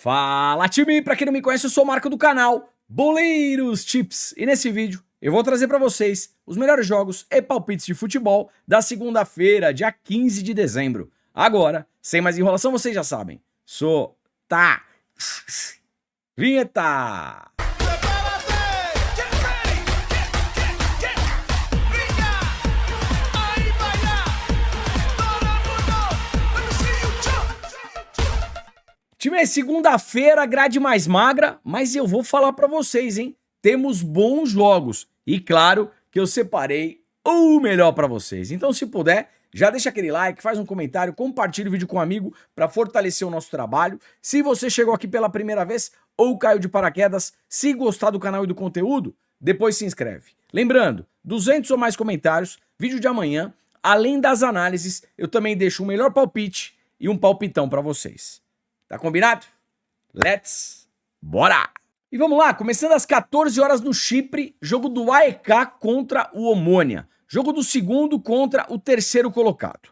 Fala time, pra quem não me conhece eu sou o Marco do canal Boleiros Tips e nesse vídeo eu vou trazer pra vocês os melhores jogos e palpites de futebol da segunda-feira, dia 15 de dezembro. Agora, sem mais enrolação, vocês já sabem, vinheta! Time, segunda-feira, grade mais magra, mas eu vou falar pra vocês, hein? Temos bons jogos e claro que eu separei o melhor pra vocês. Então, se puder, já deixa aquele like, faz um comentário, compartilha o vídeo com um amigo pra fortalecer o nosso trabalho. Se você chegou aqui pela primeira vez ou caiu de paraquedas, se gostar do canal e do conteúdo, depois se inscreve. Lembrando, 200 ou mais comentários, vídeo de amanhã, além das análises, eu também deixo um melhor palpite e um palpitão pra vocês. Tá combinado? Bora! E vamos lá, começando às 14 horas no Chipre, jogo do AEK contra o Omonia. Jogo do segundo contra o terceiro colocado.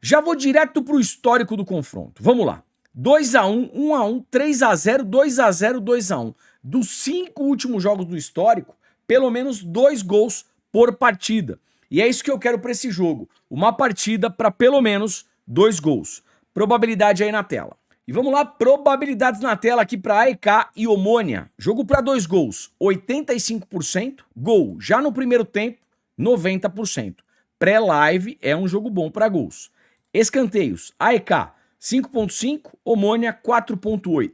Já vou direto pro histórico do confronto. Vamos lá. 2x1, 1x1, 3x0, 2x0, 2x1. Dos 5 últimos jogos do histórico, pelo menos 2 gols por partida. E é isso que eu quero para esse jogo. Uma partida para pelo menos 2 gols. Probabilidade aí na tela. E vamos lá, probabilidades na tela aqui para AEK e Omonia. Jogo para 2 gols, 85%. Gol já no primeiro tempo, 90%. Pré-live é um jogo bom para gols. Escanteios, AEK 5.5, Omonia 4.8.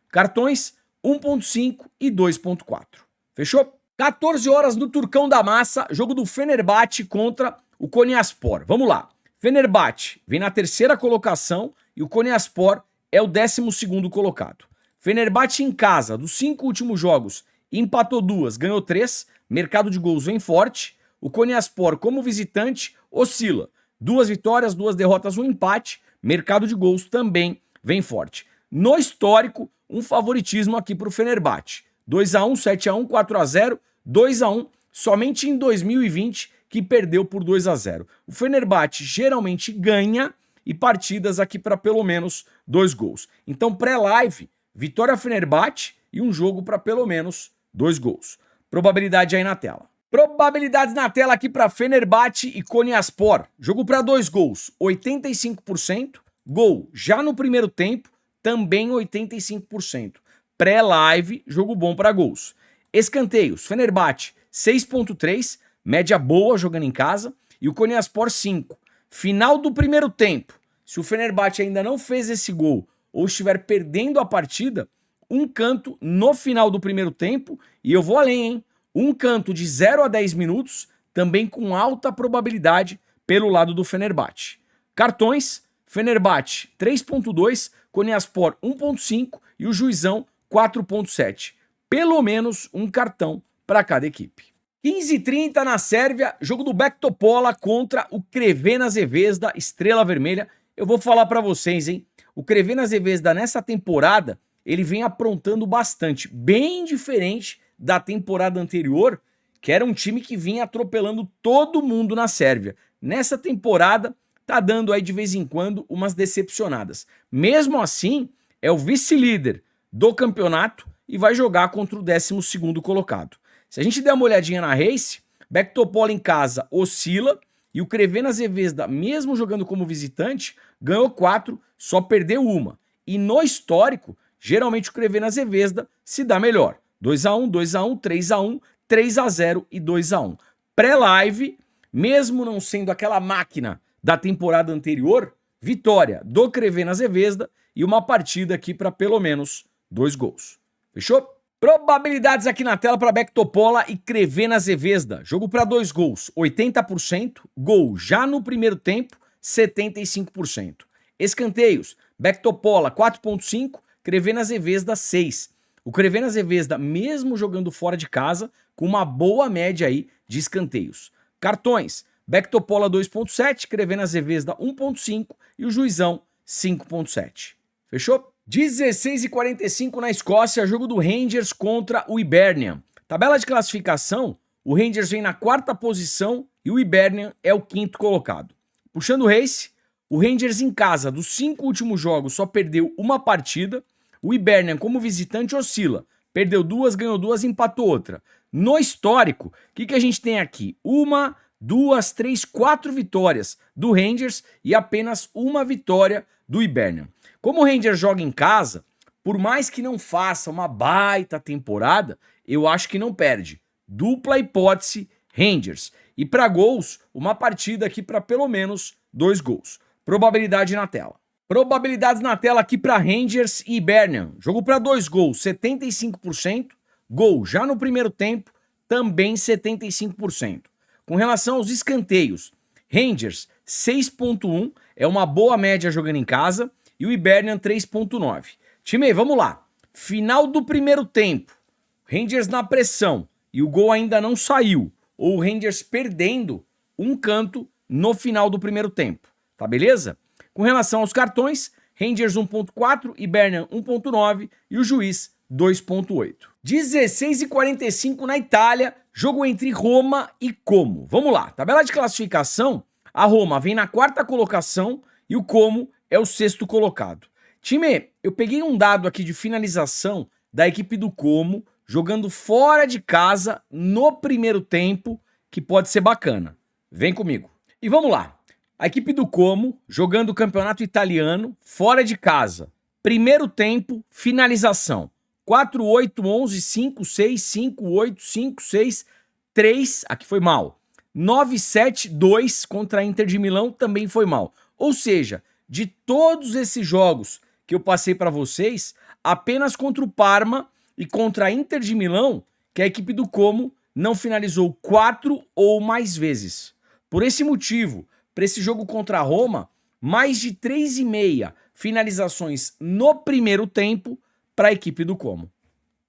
Cartões 1.5 e 2.4. Fechou? 14 horas no Turcão da Massa, jogo do Fenerbahçe contra o Konyaspor. Vamos lá. Fenerbahçe vem na terceira colocação e o Konyaspor é o 12º colocado. Fenerbahçe em casa, dos 5 últimos jogos, empatou 2, ganhou 3, mercado de gols vem forte. O Konyaspor, como visitante, oscila. 2 vitórias, 2 derrotas, 1 empate, mercado de gols também vem forte. No histórico, um favoritismo aqui para o Fenerbahçe. 2x1, 7x1, 4x0, 2x1, somente em 2020 que perdeu por 2x0. O Fenerbahçe geralmente ganha e partidas aqui para pelo menos 2 gols. Então, pré-live, vitória Fenerbahçe e um jogo para pelo menos 2 gols. Probabilidade aí na tela. Probabilidades na tela aqui para Fenerbahçe e Konyaspor. Jogo para 2 gols, 85%. Gol já no primeiro tempo, também 85%. Pré-live, jogo bom para gols. Escanteios, Fenerbahçe 6.3, média boa jogando em casa. E o Konyaspor 5. Final do primeiro tempo, se o Fenerbahçe ainda não fez esse gol ou estiver perdendo a partida, um canto no final do primeiro tempo, e eu vou além, hein? Um canto de 0 a 10 minutos, também com alta probabilidade pelo lado do Fenerbahçe. Cartões, Fenerbahçe 3.2, Konyaspor 1.5 e o Juizão 4.7. Pelo menos um cartão para cada equipe. 15h30 na Sérvia, jogo do BEK Topola contra o Crvena Zvezda, Estrela Vermelha. Eu vou falar pra vocês, hein? O Crvena Zvezda nessa temporada, ele vem aprontando bastante, bem diferente da temporada anterior, que era um time que vinha atropelando todo mundo na Sérvia. Nessa temporada, tá dando aí de vez em quando umas decepcionadas. Mesmo assim, é o vice-líder do campeonato e vai jogar contra o 12º colocado. Se a gente der uma olhadinha na race, BEK Topola em casa oscila e o Crvena Zvezda, mesmo jogando como visitante, ganhou 4, só perdeu 1. E no histórico, geralmente o Crvena Zvezda se dá melhor. 2x1, 2x1, 3x1, 3x0 e 2x1. Pré-live, mesmo não sendo aquela máquina da temporada anterior, vitória do Crvena Zvezda e uma partida aqui para pelo menos 2 gols. Fechou? Probabilidades aqui na tela para BEK Topola e Crvena Zvezda. Jogo para 2 gols, 80%. Gol já no primeiro tempo, 75%. Escanteios, BEK Topola 4.5, Crvena Zvezda 6. O Crvena Zvezda, mesmo jogando fora de casa, com uma boa média aí de escanteios. Cartões, BEK Topola 2.7, Crvena Zvezda 1.5 e o Juizão 5.7. Fechou? 16h45 na Escócia, jogo do Rangers contra o Hibernian. Tabela de classificação, o Rangers vem na 4ª posição e o Hibernian é o 5º colocado. Puxando o race, o Rangers em casa, dos 5 últimos jogos, só perdeu uma partida. O Hibernian, como visitante, oscila. Perdeu 2, ganhou 2, empatou outra. No histórico, o que a gente tem aqui? 1, 2, 3, 4 vitórias do Rangers e apenas uma vitória do Hibernian. Como o Rangers joga em casa, por mais que não faça uma baita temporada, eu acho que não perde. Dupla hipótese, Rangers. E para gols, uma partida aqui para pelo menos 2 gols. Probabilidade na tela. Probabilidades na tela aqui para Rangers e Hibernian. Jogo para 2 gols, 75%. Gol já no primeiro tempo, também 75%. Com relação aos escanteios, Rangers 6.1, é uma boa média jogando em casa, e o Hibernian 3.9. Time, vamos lá. Final do primeiro tempo, Rangers na pressão, e o gol ainda não saiu, ou o Rangers perdendo um canto no final do primeiro tempo, tá beleza? Com relação aos cartões, Rangers 1.4, Hibernian 1.9 e o juiz 2.8. 16h45 na Itália, jogo entre Roma e Como. Vamos lá, tabela de classificação, a Roma vem na 4ª colocação e o Como é o 6º colocado. Time, eu peguei um dado aqui de finalização da equipe do Como, jogando fora de casa no primeiro tempo, que pode ser bacana. Vem comigo. E vamos lá. A equipe do Como, jogando o campeonato italiano, fora de casa. Primeiro tempo, finalização. 4, 8, 11, 5, 6, 5, 8, 5, 6, 3, aqui foi mal. 9, 7, 2 contra a Inter de Milão também foi mal. Ou seja, de todos esses jogos que eu passei para vocês, apenas contra o Parma e contra a Inter de Milão, que a equipe do Como não finalizou 4 ou mais vezes. Por esse motivo, para esse jogo contra a Roma, mais de 3,5 finalizações no primeiro tempo para a equipe do Como.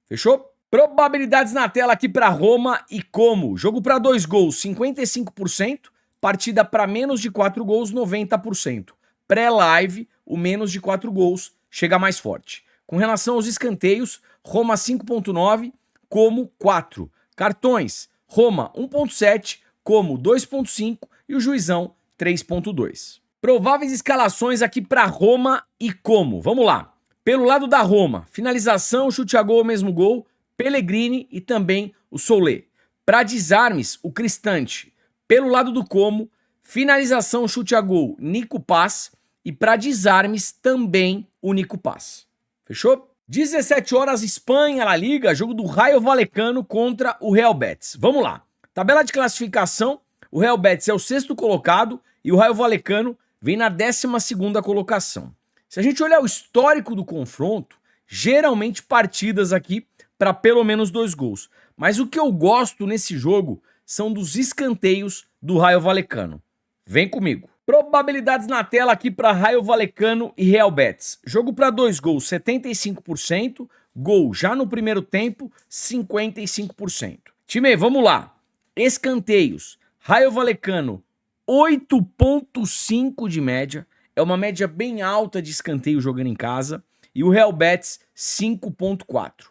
Fechou? Probabilidades na tela aqui para Roma e Como. Jogo para 2 gols, 55%. Partida para menos de 4 gols, 90%. Pré-live, o menos de 4 gols chega mais forte. Com relação aos escanteios, Roma 5.9, Como 4. Cartões, Roma 1.7, Como 2.5 e o juizão 3.2. Prováveis escalações aqui para Roma e Como. Vamos lá. Pelo lado da Roma, finalização, chute a gol, mesmo gol, Pellegrini e também o Solé. Para desarmes, o Cristante. Pelo lado do Como, finalização, chute a gol, Nico Paz. E para desarmes, também o Nico Paz. Fechou? 17 horas, Espanha, La Liga, jogo do Rayo Vallecano contra o Real Betis. Vamos lá. Tabela de classificação, o Real Betis é o 6º colocado e o Rayo Vallecano vem na 12ª colocação. Se a gente olhar o histórico do confronto, geralmente partidas aqui para pelo menos 2 gols. Mas o que eu gosto nesse jogo são dos escanteios do Rayo Vallecano. Vem comigo. Probabilidades na tela aqui para Rayo Vallecano e Real Betis. Jogo para 2 gols, 75%. Gol já no primeiro tempo, 55%. Time, vamos lá. Escanteios. Rayo Vallecano, 8.5 de média. É uma média bem alta de escanteio jogando em casa. E o Real Betis, 5.4.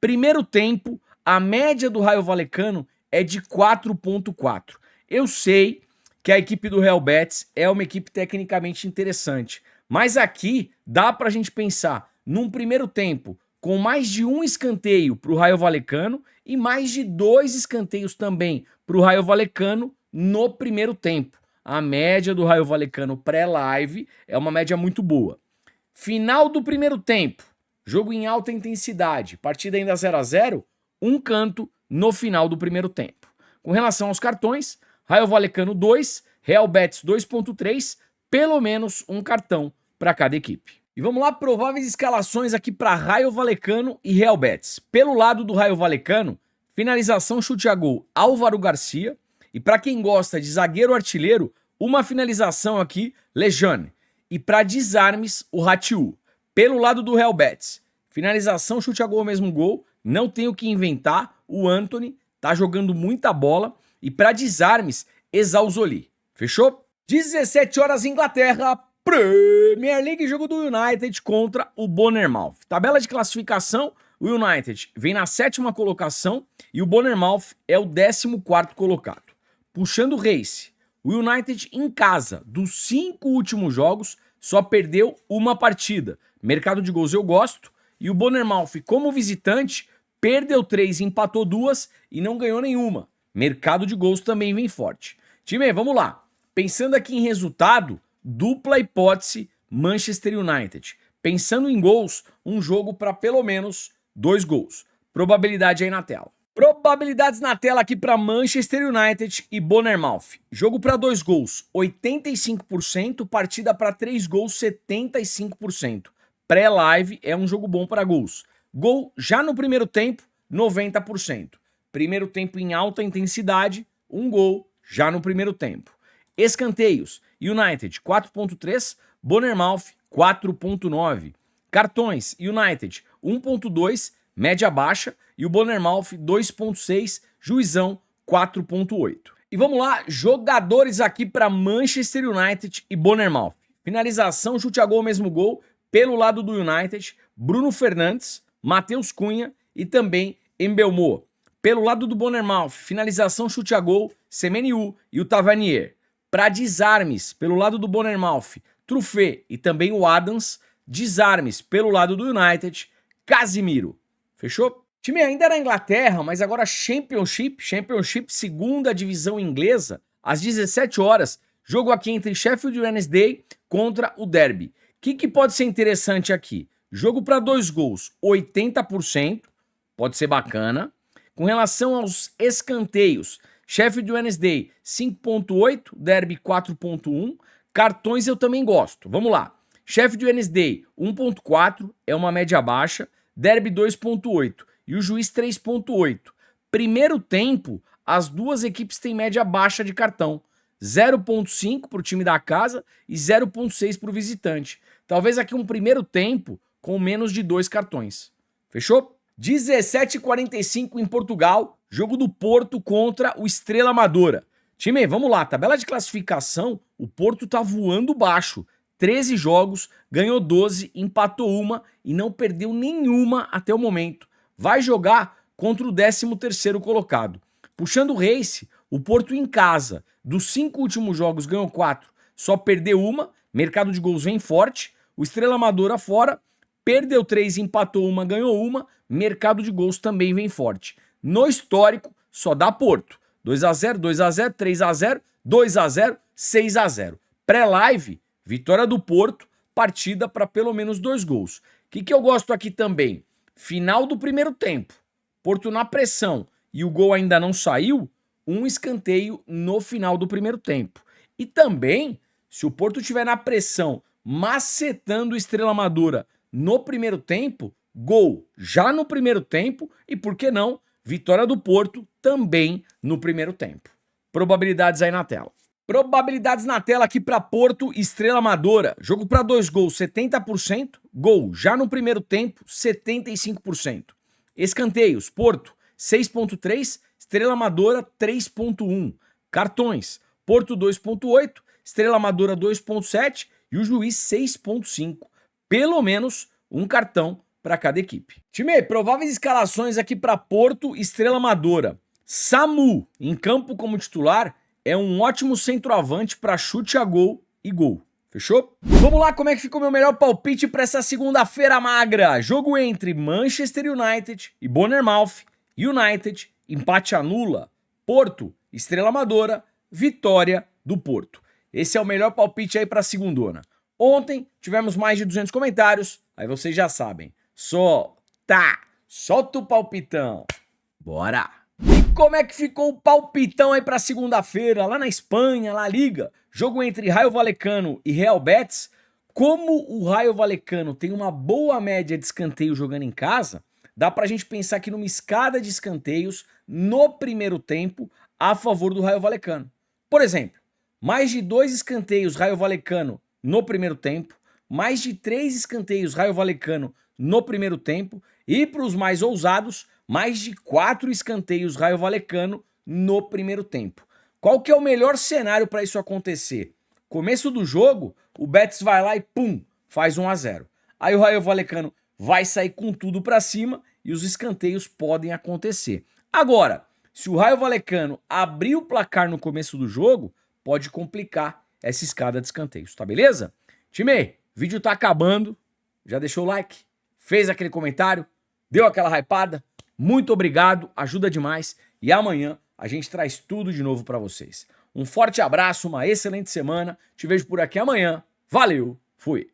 Primeiro tempo, a média do Rayo Vallecano é de 4.4. Eu sei que a equipe do Real Betis é uma equipe tecnicamente interessante. Mas aqui dá pra gente pensar num primeiro tempo com mais de um escanteio pro Rayo Vallecano e mais de 2 escanteios também pro Rayo Vallecano no primeiro tempo. A média do Rayo Vallecano pré-live é uma média muito boa. Final do primeiro tempo, jogo em alta intensidade, partida ainda 0-0, um canto no final do primeiro tempo. Com relação aos cartões, Rayo Vallecano 2, Real Betis 2.3, pelo menos um cartão para cada equipe. E vamos lá, prováveis escalações aqui para Rayo Vallecano e Real Betis. Pelo lado do Rayo Vallecano, finalização, chute a gol, Álvaro Garcia. E para quem gosta de zagueiro artilheiro, uma finalização aqui, Lejeune. E para desarmes, o Ratiu. Pelo lado do Real Betis, finalização, chute a gol, mesmo gol. Não tem o que inventar, o Antony tá jogando muita bola. E para desarmes, Ezausoli. Fechou? 17 horas, Inglaterra, Premier League, jogo do United contra o Bournemouth. Tabela de classificação, o United vem na 7ª colocação e o Bournemouth é o 14º colocado. Puxando o race, o United em casa, dos 5 últimos jogos, só perdeu uma partida. Mercado de gols eu gosto E o Bournemouth, como visitante, perdeu 3, empatou 2 e não ganhou nenhuma. Mercado de gols também vem forte. Time, vamos lá. Pensando aqui em resultado, dupla hipótese Manchester United. Pensando em gols, um jogo para pelo menos 2 gols. Probabilidade aí na tela. Probabilidades na tela aqui para Manchester United e Bournemouth. Jogo para 2 gols, 85%. Partida para 3 gols, 75%. Pré-live é um jogo bom para gols. Gol já no primeiro tempo, 90%. Primeiro tempo em alta intensidade, um gol já no primeiro tempo. Escanteios, United 4.3, Bournemouth 4.9. Cartões, United 1.2, média baixa, e o Bournemouth 2.6, juizão 4.8. E vamos lá, jogadores aqui para Manchester United e Bournemouth. Finalização, chute a gol, mesmo gol, pelo lado do United, Bruno Fernandes, Matheus Cunha e também Mbeumo. Pelo lado do Bournemouth, finalização, chute a gol, Semenyo e o Tavernier. Para desarmes, pelo lado do Bournemouth, Truffet e também o Adams. Desarmes, pelo lado do United, Casemiro. Fechou? Time ainda na Inglaterra, mas agora Championship, segunda divisão inglesa, às 17 horas, jogo aqui entre Sheffield Wednesday contra o Derby. O que pode ser interessante aqui? Jogo para 2 gols, 80%, pode ser bacana. Com relação aos escanteios, Sheffield Wednesday 5.8, Derby 4.1. Cartões eu também gosto. Vamos lá. Sheffield Wednesday 1.4, é uma média baixa. Derby 2.8 e o juiz 3.8. Primeiro tempo, as duas equipes têm média baixa de cartão. 0.5 para o time da casa e 0.6 para o visitante. Talvez aqui um primeiro tempo com menos de 2 cartões. Fechou? 17h45 em Portugal, jogo do Porto contra o Estrela Amadora. Time, vamos lá, tabela de classificação, o Porto tá voando baixo. 13 jogos, ganhou 12, empatou uma e não perdeu nenhuma até o momento. Vai jogar contra o 13º colocado. Puxando o Race, o Porto em casa, dos 5 últimos jogos ganhou 4, só perdeu uma, mercado de gols vem forte. O Estrela Amadora fora, perdeu 3, empatou uma, ganhou uma, mercado de gols também vem forte. No histórico, só dá Porto. 2x0, 2x0, 3x0, 2x0, 6x0. Pré-live, vitória do Porto, partida para pelo menos 2 gols. O que eu gosto aqui também? Final do primeiro tempo, Porto na pressão e o gol ainda não saiu, um escanteio no final do primeiro tempo. E também, se o Porto estiver na pressão, macetando o Estrela Amadora no primeiro tempo, gol já no primeiro tempo e, por que não, vitória do Porto também no primeiro tempo. Probabilidades aí na tela. Probabilidades na tela aqui para Porto e Estrela Amadora. Jogo para 2 gols, 70%. Gol já no primeiro tempo, 75%. Escanteios, Porto 6.3, Estrela Amadora 3.1. Cartões, Porto 2.8, Estrela Amadora 2.7 e o juiz 6.5. Pelo menos um cartão para cada equipe. Time, prováveis escalações aqui para Porto e Estrela Amadora. Samu, em campo como titular, é um ótimo centroavante para chute a gol e gol. Fechou? Vamos lá, como é que ficou meu melhor palpite para essa segunda-feira magra? Jogo entre Manchester United e Bournemouth. United, empate anula. Porto, Estrela Amadora, vitória do Porto. Esse é o melhor palpite aí para a segundona. Ontem tivemos mais de 200 comentários, aí vocês já sabem. Solta o palpitão. Bora! E como é que ficou o palpitão aí para segunda-feira, lá na Espanha, La Liga? Jogo entre Rayo Vallecano e Real Betis. Como o Rayo Vallecano tem uma boa média de escanteio jogando em casa, dá pra gente pensar aqui numa escada de escanteios no primeiro tempo a favor do Rayo Vallecano. Por exemplo, mais de 2 escanteios Rayo Vallecano no primeiro tempo, mais de 3 escanteios Rayo Vallecano no primeiro tempo e, para os mais ousados, mais de 4 escanteios Rayo Vallecano no primeiro tempo. Qual que é o melhor cenário para isso acontecer? Começo do jogo, o Betis vai lá e pum, faz 1-0. Aí o Rayo Vallecano vai sair com tudo para cima e os escanteios podem acontecer. Agora, se o Rayo Vallecano abrir o placar no começo do jogo, pode complicar essa escada de escanteios, tá beleza? Time, vídeo tá acabando, já deixou o like? fez aquele comentário, deu aquela hypada, muito obrigado, ajuda demais. E amanhã a gente traz tudo de novo para vocês. Um forte abraço, uma excelente semana. Te vejo por aqui amanhã. Valeu, fui!